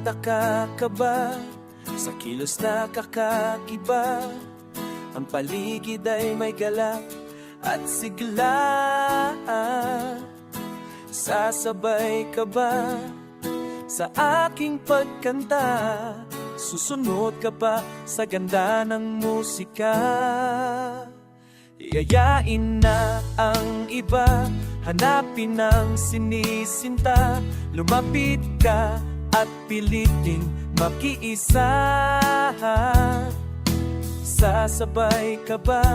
Nagtataka ka ba sa kilos na kakakiba? Ang paligid ay may galak at sigla. Sasabay ka ba sa aking pagkanta? Susunod ka ba sa ganda ng musika? Yayain na ang iba, hanapin ang sinisinta. Lumapit ka at piliting makiisa. Sasabay ka ba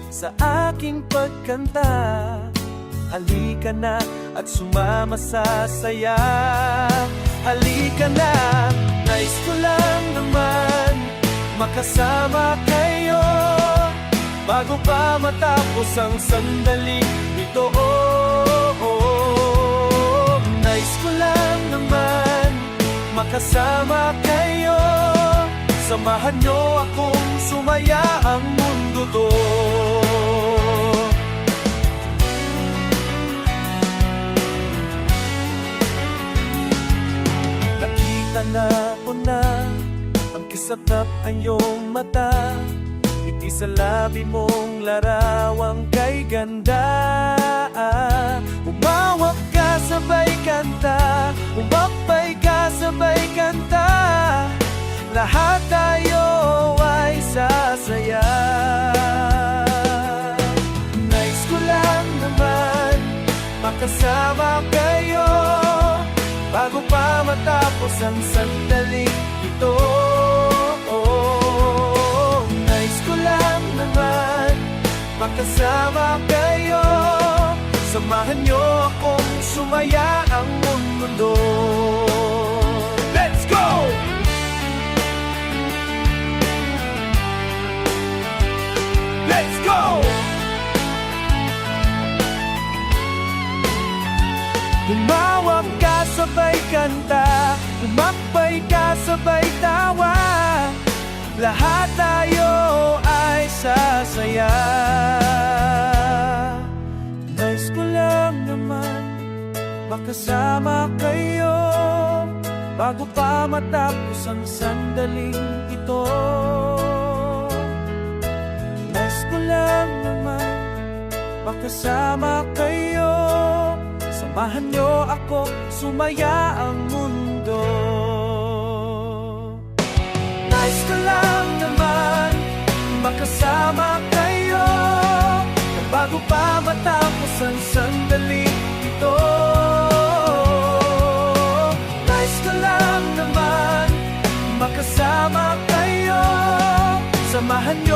sa aking pagkanta? Halika na at sumama sa saya. Halika na, nais ko lang naman makasama kayo bago pa matapos ang sandaling ito. Nais ko lang naman makasama kayo. Samahan niyo akong sumaya ang mundo to. Nakita na ko na ang kisatap ang iyong mata. Ngiti sa labi mong larawang kay ganda. Umawak ka sabay kanta, umakbay ka sabay kanta. Lahat tayo ay sasaya. Nais ko lang naman makasama kayo bago pa matapos ang sandaling ito. Nais ko lang naman makasama kayo. Samahan niyo akong sumaya ang mundo. Let's go! Let's go! Lumawak ka sabay kanta, umakbay ka sabay tawa. Lahat tayo ay sasaya. Nais ko lang naman makasama kayo bago pa matapos ang sandaling ito. Nais ko lang naman makasama kayo. Samahan niyo ako, sumaya ang mundo. Nais ko lang naman makasama kayo bago pa matapos ang sandaling ito. Nais ko lang naman makasama kayo. Samahan niyo